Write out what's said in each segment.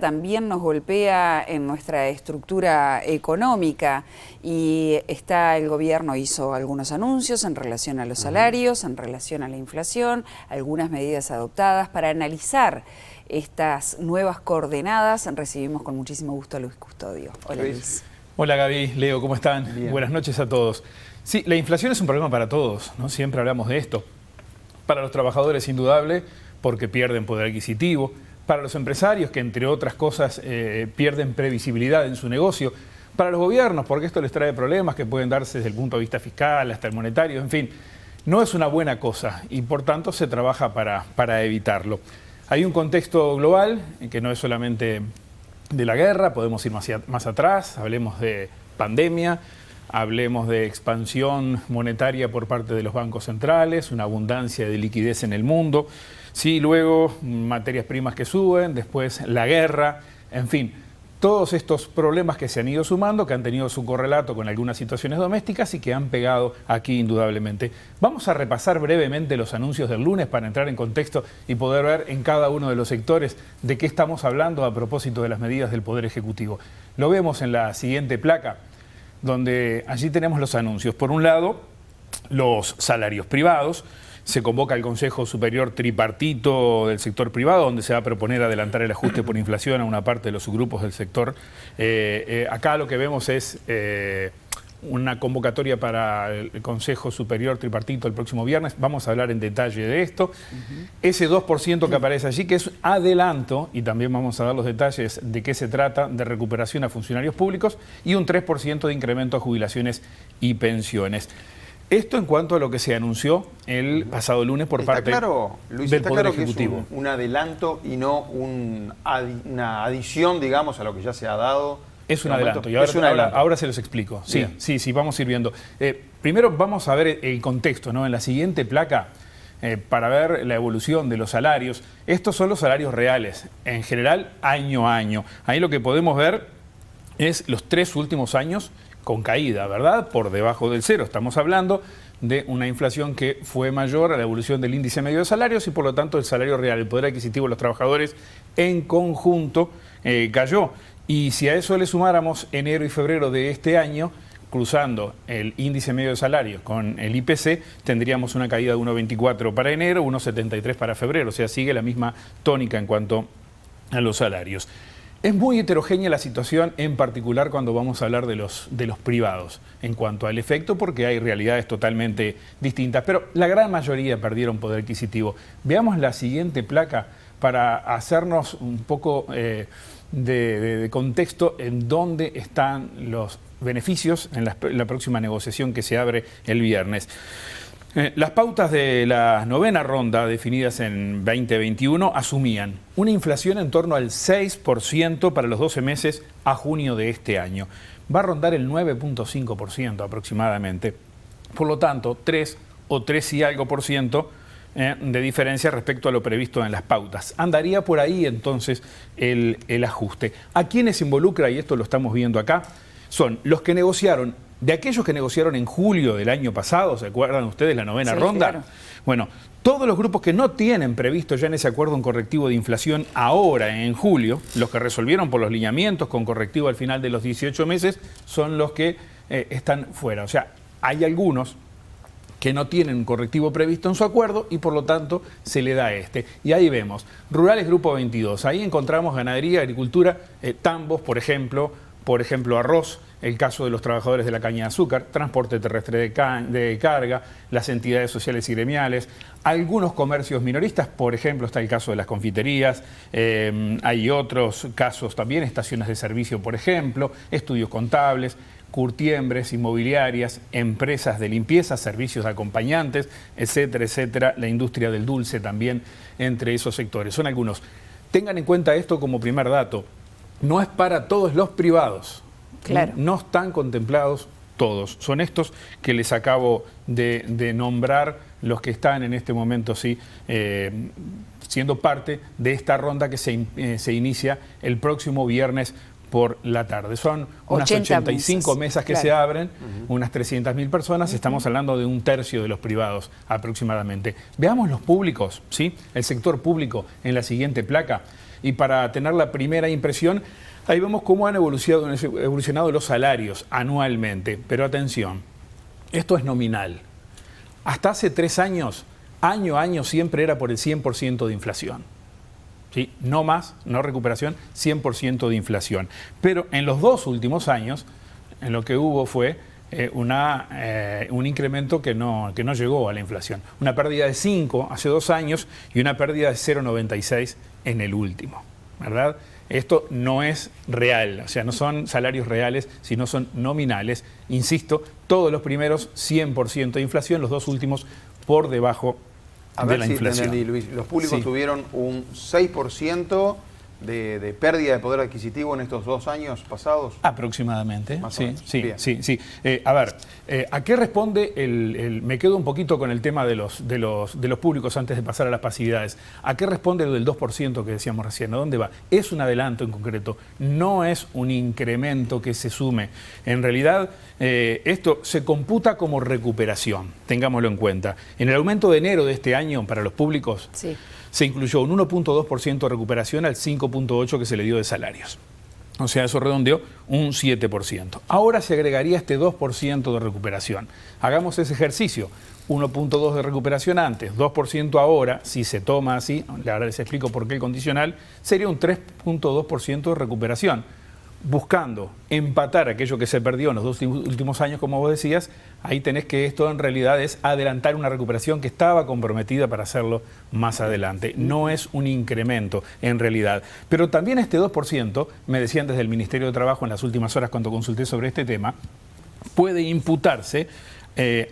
También nos golpea en nuestra estructura económica y el gobierno hizo algunos anuncios en relación a los salarios, en relación a la inflación, algunas medidas adoptadas para analizar estas nuevas coordenadas. Recibimos con muchísimo gusto a Luis Custodio. Hola, Luis. Hola, Gaby, Leo, ¿cómo están? Bien. Buenas noches a todos. Sí, la inflación es un problema para todos, ¿no? Siempre hablamos de esto. Para los trabajadores, indudable, porque pierden poder adquisitivo. Para los empresarios, que entre otras cosas pierden previsibilidad en su negocio. Para los gobiernos, porque esto les trae problemas que pueden darse desde el punto de vista fiscal hasta el monetario. En fin, no es una buena cosa y por tanto se trabaja para evitarlo. Hay un contexto global que no es solamente de la guerra, podemos ir más atrás, hablemos de pandemia, hablemos de expansión monetaria por parte de los bancos centrales, una abundancia de liquidez en el mundo. Sí, luego materias primas que suben, después la guerra, en fin, todos estos problemas que se han ido sumando, que han tenido su correlato con algunas situaciones domésticas y que han pegado aquí indudablemente. Vamos a repasar brevemente los anuncios del lunes para entrar en contexto y poder ver en cada uno de los sectores de qué estamos hablando a propósito de las medidas del Poder Ejecutivo. Lo vemos en la siguiente placa, donde allí tenemos los anuncios. Por un lado, los salarios privados. Se convoca el Consejo Superior Tripartito del sector privado, donde se va a proponer adelantar el ajuste por inflación a una parte de los subgrupos del sector. Acá lo que vemos es una convocatoria para el Consejo Superior Tripartito el próximo viernes. Vamos a hablar en detalle de esto. Ese 2% que aparece allí, que es adelanto, y también vamos a dar los detalles de qué se trata, de recuperación a funcionarios públicos, y un 3% de incremento a jubilaciones y pensiones. Esto en cuanto a lo que se anunció el pasado lunes por parte del Poder Ejecutivo. Que es un adelanto y no una adición, digamos, a lo que ya se ha dado. Es un adelanto. Y ahora se los explico. Sí, vamos a ir viendo. Primero vamos a ver el contexto, ¿no? En la siguiente placa, para ver la evolución de los salarios. Estos son los salarios reales, en general, año a año. Ahí lo que podemos ver es los 3 últimos años con caída, ¿verdad? Por debajo del cero. Estamos hablando de una inflación que fue mayor a la evolución del índice medio de salarios y por lo tanto el salario real, el poder adquisitivo de los trabajadores en conjunto cayó. Y si a eso le sumáramos enero y febrero de este año, cruzando el índice medio de salarios con el IPC, tendríamos una caída de 1,24 para enero, 1,73 para febrero. O sea, sigue la misma tónica en cuanto a los salarios. Es muy heterogénea la situación, en particular cuando vamos a hablar de los privados, en cuanto al efecto, porque hay realidades totalmente distintas, pero la gran mayoría perdieron poder adquisitivo. Veamos la siguiente placa para hacernos un poco de contexto en dónde están los beneficios en la próxima negociación que se abre el viernes. Las pautas de la novena ronda definidas en 2021 asumían una inflación en torno al 6% para los 12 meses a junio de este año. Va a rondar el 9,5% aproximadamente. Por lo tanto, 3 o 3 y algo por ciento de diferencia respecto a lo previsto en las pautas. Andaría por ahí entonces el ajuste. ¿A quiénes involucra? Y esto lo estamos viendo acá. Son los que negociaron. De aquellos que negociaron en julio del año pasado, ¿se acuerdan ustedes la novena ronda? Claro. Bueno, todos los grupos que no tienen previsto ya en ese acuerdo un correctivo de inflación ahora en julio, los que resolvieron por los lineamientos con correctivo al final de los 18 meses, son los que están fuera. O sea, hay algunos que no tienen un correctivo previsto en su acuerdo y por lo tanto se le da este. Y ahí vemos, Rurales Grupo 22, ahí encontramos ganadería, agricultura, tambos, por ejemplo, arroz, el caso de los trabajadores de la caña de azúcar, transporte terrestre de carga, las entidades sociales y gremiales, algunos comercios minoristas, por ejemplo, está el caso de las confiterías, hay otros casos también, estaciones de servicio, por ejemplo, estudios contables, curtiembres, inmobiliarias, empresas de limpieza, servicios de acompañantes, etcétera, etcétera, la industria del dulce también entre esos sectores. Son algunos. Tengan en cuenta esto como primer dato. No es para todos los privados. Claro. No están contemplados todos. Son estos que les acabo de nombrar los que están en este momento siendo parte de esta ronda que se inicia el próximo viernes por la tarde. Son unas 85 mesas que se abren, unas 300.000 personas, estamos hablando de un tercio de los privados aproximadamente. Veamos los públicos, ¿sí? El sector público en la siguiente placa. Y para tener la primera impresión, ahí vemos cómo han evolucionado los salarios anualmente. Pero atención, esto es nominal. Hasta hace 3 años, año a año, siempre era por el 100% de inflación. ¿Sí? No más, no recuperación, 100% de inflación. Pero en los 2 últimos años, en lo que hubo fue un incremento que no llegó a la inflación. Una pérdida de 5 hace 2 años y una pérdida de 0,96 en el último, ¿verdad? Esto no es real, o sea, no son salarios reales, sino son nominales. Insisto, todos los primeros 100% de inflación, los 2 últimos por debajo de la inflación. Entendí, Luis. Los públicos tuvieron un 6% de pérdida de poder adquisitivo en estos 2 años pasados. Aproximadamente. Más o menos. Bien. Sí. A ver, ¿a qué responde me quedo un poquito con el tema de los públicos antes de pasar a las pasividades? ¿A qué responde lo del 2% que decíamos recién? ¿A dónde va? Es un adelanto en concreto, no es un incremento que se sume. En realidad, esto se computa como recuperación, tengámoslo en cuenta. En el aumento de enero de este año para los públicos, se incluyó un 1,2% de recuperación al 5,8% que se le dio de salarios. O sea, eso redondeó un 7%. Ahora se agregaría este 2% de recuperación. Hagamos ese ejercicio. 1,2% de recuperación antes, 2% ahora, si se toma así, ahora les explico por qué el condicional, sería un 3,2% de recuperación. Buscando empatar aquello que se perdió en los 2 últimos años, como vos decías, ahí tenés que esto en realidad es adelantar una recuperación que estaba comprometida para hacerlo más adelante. No es un incremento en realidad. Pero también este 2%, me decían desde el Ministerio de Trabajo en las últimas horas cuando consulté sobre este tema, puede imputarse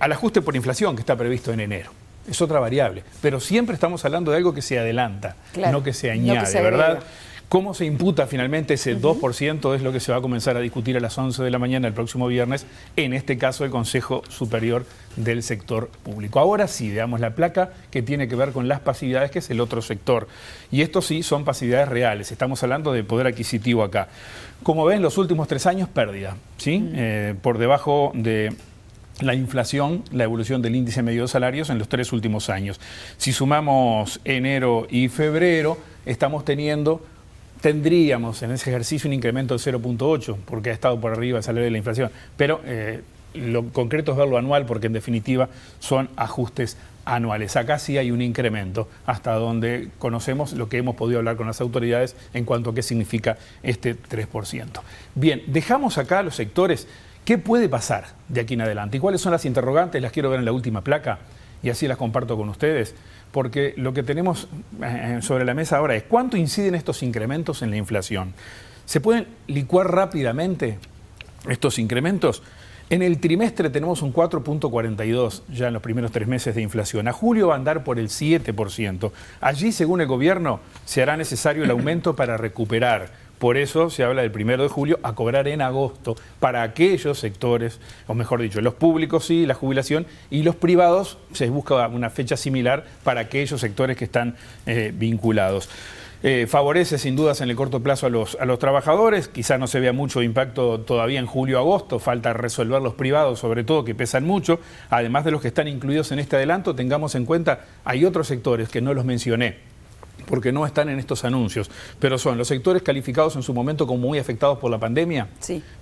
al ajuste por inflación que está previsto en enero. Es otra variable. Pero siempre estamos hablando de algo que se adelanta, no que se añade, no que se ¿verdad? ¿Cómo se imputa finalmente ese 2%? Es lo que se va a comenzar a discutir a las 11 de la mañana el próximo viernes, en este caso el Consejo Superior del Sector Público. Ahora sí, veamos la placa que tiene que ver con las pasividades, que es el otro sector. Y estos sí son pasividades reales, estamos hablando de poder adquisitivo acá. Como ven, los últimos 3 años pérdida, ¿sí? Por debajo de la inflación, la evolución del índice medio de salarios en los 3 últimos años. Si sumamos enero y febrero, tendríamos en ese ejercicio un incremento del 0,8, porque ha estado por arriba el salario de la inflación. Pero lo concreto es verlo anual, porque en definitiva son ajustes anuales. Acá sí hay un incremento, hasta donde conocemos lo que hemos podido hablar con las autoridades en cuanto a qué significa este 3%. Bien, dejamos acá los sectores. ¿Qué puede pasar de aquí en adelante? ¿Y cuáles son las interrogantes? Las quiero ver en la última placa y así las comparto con ustedes. Porque lo que tenemos sobre la mesa ahora es cuánto inciden estos incrementos en la inflación. ¿Se pueden licuar rápidamente estos incrementos? En el trimestre tenemos un 4,42 ya en los primeros 3 meses de inflación. A julio va a andar por el 7%. Allí, según el gobierno, se hará necesario el aumento para recuperar. Por eso se habla del 1 de julio a cobrar en agosto para aquellos sectores, o mejor dicho, los públicos sí, la jubilación, y los privados se busca una fecha similar para aquellos sectores que están vinculados. Favorece sin dudas en el corto plazo a los trabajadores, quizás no se vea mucho impacto todavía en julio-agosto, falta resolver los privados sobre todo que pesan mucho, además de los que están incluidos en este adelanto, tengamos en cuenta, hay otros sectores que no los mencioné, porque no están en estos anuncios, pero son los sectores calificados en su momento como muy afectados por la pandemia,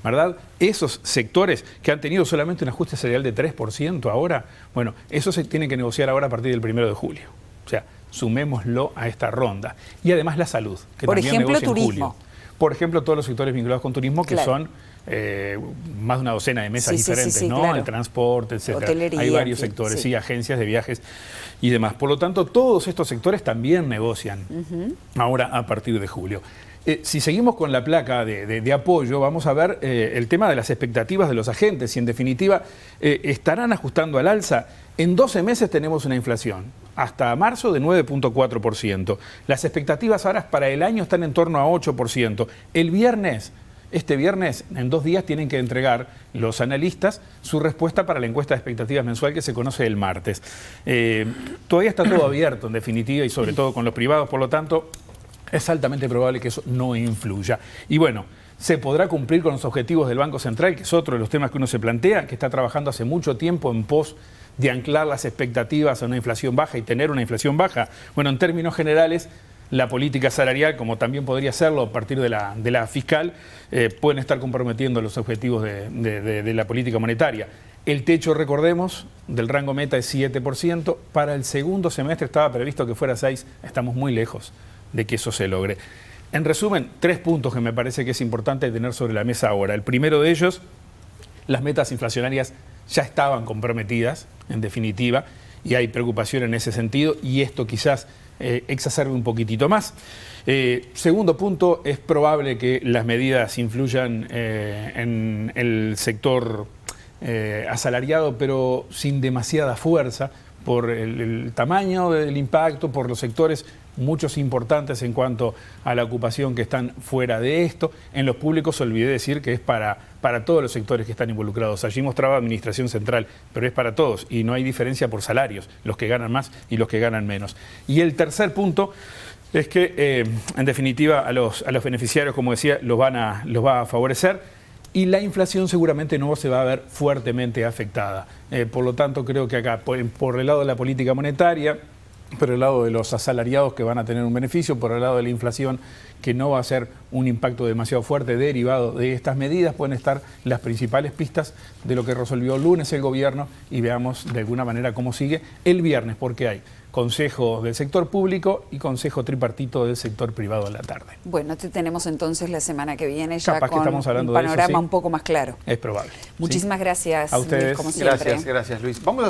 ¿verdad? Esos sectores que han tenido solamente un ajuste salarial de 3% ahora, bueno, eso se tiene que negociar ahora a partir del 1 de julio. O sea, sumémoslo a esta ronda. Y además la salud, que por también ejemplo, negocia turismo. en julio. Por ejemplo, todos los sectores vinculados con turismo, que son más de una docena de mesas diferentes, ¿no? Claro. El transporte, etcétera. Hotelería, hay varios sectores, agencias de viajes y demás. Por lo tanto, todos estos sectores también negocian ahora a partir de julio. Si seguimos con la placa de apoyo, vamos a ver el tema de las expectativas de los agentes. Y en definitiva, estarán ajustando al alza. En 12 meses tenemos una inflación, hasta marzo de 9,4%. Las expectativas ahora para el año están en torno a 8%. Este viernes, en 2 días, tienen que entregar los analistas su respuesta para la encuesta de expectativas mensual que se conoce el martes. Todavía está todo abierto, en definitiva, y sobre todo con los privados, por lo tanto, es altamente probable que eso no influya. Y bueno, se podrá cumplir con los objetivos del Banco Central, que es otro de los temas que uno se plantea, que está trabajando hace mucho tiempo en pos de anclar las expectativas a una inflación baja y tener una inflación baja. Bueno, en términos generales, la política salarial, como también podría serlo a partir de la fiscal, pueden estar comprometiendo los objetivos de la política monetaria. El techo, recordemos, del rango meta es 7%. Para el segundo semestre estaba previsto que fuera 6%. Estamos muy lejos de que eso se logre. En resumen, 3 puntos que me parece que es importante tener sobre la mesa ahora. El primero de ellos, las metas inflacionarias ya estaban comprometidas, en definitiva, y hay preocupación en ese sentido, y esto quizás exacerbe un poquitito más. Segundo punto, es probable que las medidas influyan en el sector asalariado, pero sin demasiada fuerza, por el tamaño del impacto, por los sectores muchos importantes en cuanto a la ocupación que están fuera de esto. En los públicos olvidé decir que es para todos los sectores que están involucrados. Allí mostraba Administración Central, pero es para todos y no hay diferencia por salarios, los que ganan más y los que ganan menos. Y el tercer punto es que, en definitiva, a los beneficiarios, como decía, los va a favorecer. Y la inflación seguramente no se va a ver fuertemente afectada. Por lo tanto, creo que acá, por el lado de la política monetaria, por el lado de los asalariados que van a tener un beneficio, por el lado de la inflación que no va a ser un impacto demasiado fuerte derivado de estas medidas, pueden estar las principales pistas de lo que resolvió el lunes el gobierno y veamos de alguna manera cómo sigue el viernes, porque hay consejo del sector público y consejo tripartito del sector privado en la tarde. Bueno, te tenemos entonces la semana que viene ya Capaz con que estamos hablando un panorama de eso, sí. un poco más claro. Es probable. Muchísimas gracias, A ustedes. Luis, como siempre. Gracias, Luis. Vamos a